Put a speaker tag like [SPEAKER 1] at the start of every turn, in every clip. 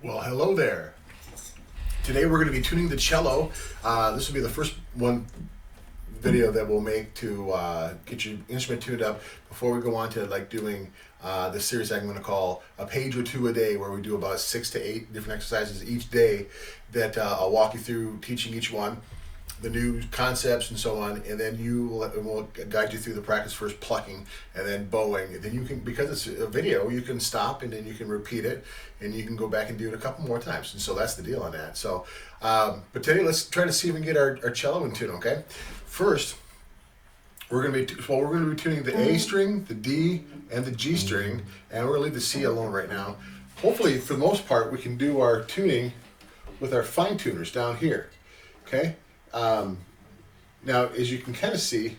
[SPEAKER 1] Well, hello there. Today we're going to be tuning the cello. This will be the first video that we'll make to get your instrument tuned up before we go on to doing this series I'm going to call a page or two a day, where we do about 6 to 8 different exercises each day that I'll walk you through, teaching each one, the new concepts and so on, and then we'll guide you through the practice, first plucking and then bowing. And then you can, because it's a video, you can stop and then you can repeat it and you can go back and do it a couple more times. And so that's the deal on that. So, but today let's try to see if we can get our cello in tune, okay? First, we're going to be tuning the A string, the D, and the G string, and we're going to leave the C alone right now. Hopefully, for the most part, we can do our tuning with our fine tuners down here, okay? Now, as you can kind of see,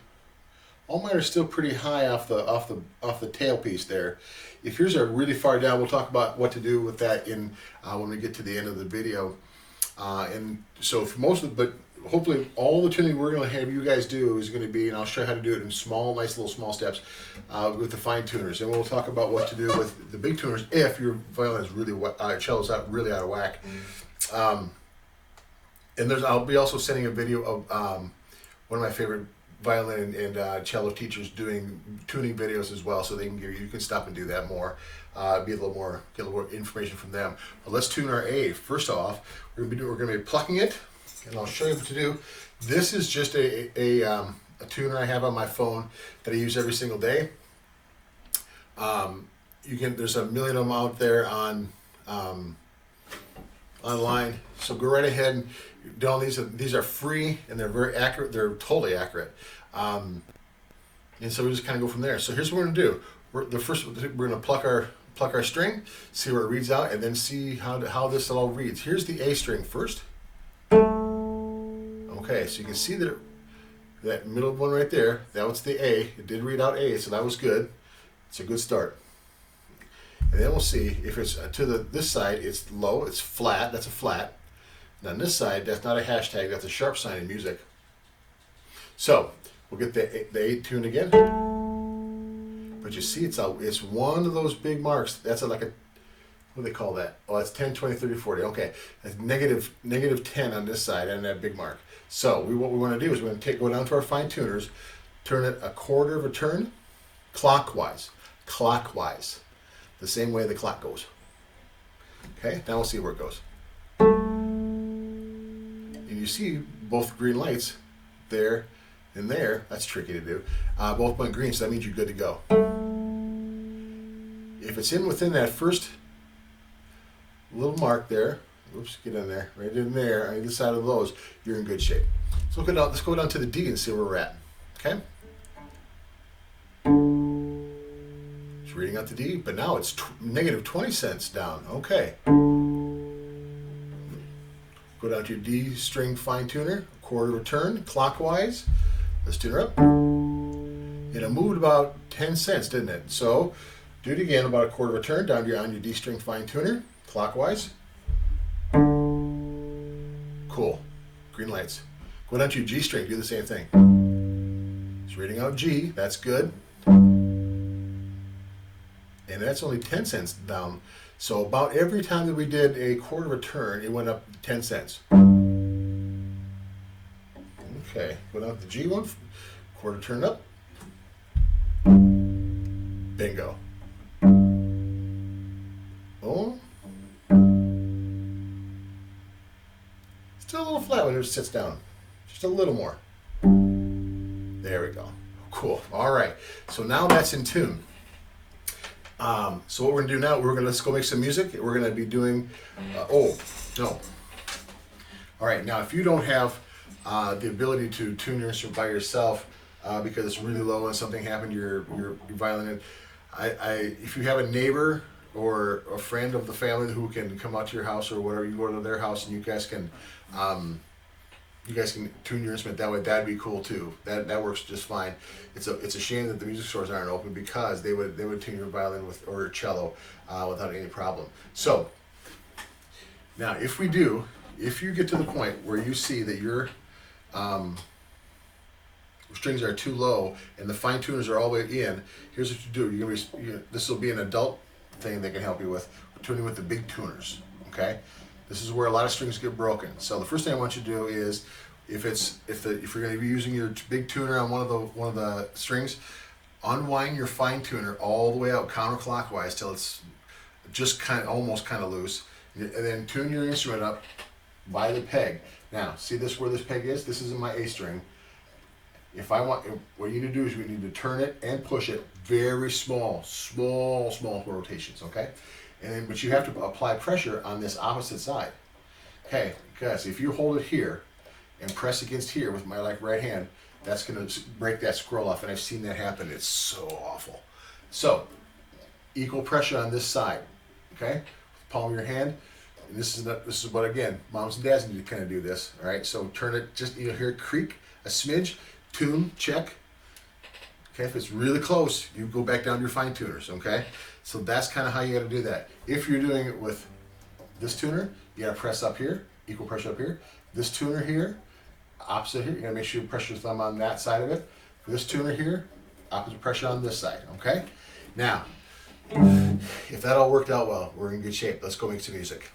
[SPEAKER 1] all mine are still pretty high off the tailpiece there. If yours are really far down, we'll talk about what to do with that in when we get to the end of the video. And so for most of but hopefully all the tuning we're going to have you guys do is going to be, and I'll show you how to do it in nice little small steps with the fine tuners. And we'll talk about what to do with the big tuners if your violin is really cello's really out of whack. And I'll be also sending a video of one of my favorite violin and cello teachers doing tuning videos as well, so they can you can stop and do that more, get a little more information from them. But let's tune our A. First off, we're going to be plucking it, and I'll show you what to do. This is just a tuner I have on my phone that I use every single day. There's a million of them out there on online, so go right ahead and these are free and they're very accurate. They're totally accurate, and so we just kind of go from there. So here's what we're going to do. We're going to pluck our string, see where it reads out, and then see how this all reads. Here's the A string first. Okay, so you can see that middle one right there. That was the A. It did read out A, so that was good. It's a good start. And then we'll see if it's to this side, it's low, it's flat, that's a flat. And on this side, that's not a hashtag, that's a sharp sign in music. So, we'll get the A tuned again. But you see, it's one of those big marks. That's what do they call that? Oh, that's 10, 20, 30, 40. Okay, that's negative 10 on this side and that big mark. So, what we want to do is we're going to go down to our fine tuners, turn it a quarter of a turn, clockwise. The same way the clock goes. Okay, now we'll see where it goes. And you see both green lights there and there. That's tricky to do. Both went green, so that means you're good to go. If it's within that first little mark there, oops, get in there, right in there, on either side of those, you're in good shape. So let's go down to the D and see where we're at. Okay? Reading out the D, but now it's negative 20 cents down. Okay. Go down to your D string fine tuner, quarter of a turn, clockwise. Let's tune her up. And it moved about 10 cents, didn't it? So do it again, about a quarter of a turn, down on your D string fine tuner, clockwise. Cool. Green lights. Go down to your G string, do the same thing. It's reading out G, that's good. And that's only 10 cents down. So about every time that we did a quarter of a turn, it went up 10 cents. Okay, go down to the G one, quarter turn up. Bingo. Oh. Still a little flat when it sits down. Just a little more. There we go. Cool. All right. So now that's in tune. So what we're going to do now, let's go make some music. We're going to be doing, All right, now if you don't have the ability to tune your instrument by yourself because it's really low and something happened to your violin, if you have a neighbor or a friend of the family who can come out to your house or whatever, you go to their house and you guys can tune your instrument that way. That'd be cool too. That works just fine. It's a shame that the music stores aren't open, because they would tune your violin or cello without any problem. So now if you get to the point where you see that your strings are too low and the fine tuners are all the way in, here's what you do. This will be an adult thing they can help you with, tuning with the big tuners. okay? This is where a lot of strings get broken. So the first thing I want you to do is, if you're going to be using your big tuner on one of the strings, unwind your fine tuner all the way out counterclockwise till it's just almost kind of loose, and then tune your instrument up by the peg. Now, see this where this peg is? This is in my A string. What you need to do is we need to turn it and push it very small rotations, okay? But you have to apply pressure on this opposite side. Okay, because if you hold it here and press against here with my right hand, that's gonna break that scroll off, and I've seen that happen. It's so awful. So, equal pressure on this side, okay? Palm of your hand. And this is what, again, moms and dads need to kind of do this, all right? So turn it, just hear it creak a smidge, tune, check. Okay, if it's really close, you go back down to your fine tuners, okay? So that's kind of how you got to do that. If you're doing it with this tuner, you got to press up here, equal pressure up here. This tuner here, opposite here, you got to make sure you press your thumb on that side of it. This tuner here, opposite pressure on this side, okay? Now, if that all worked out well, we're in good shape. Let's go make some music.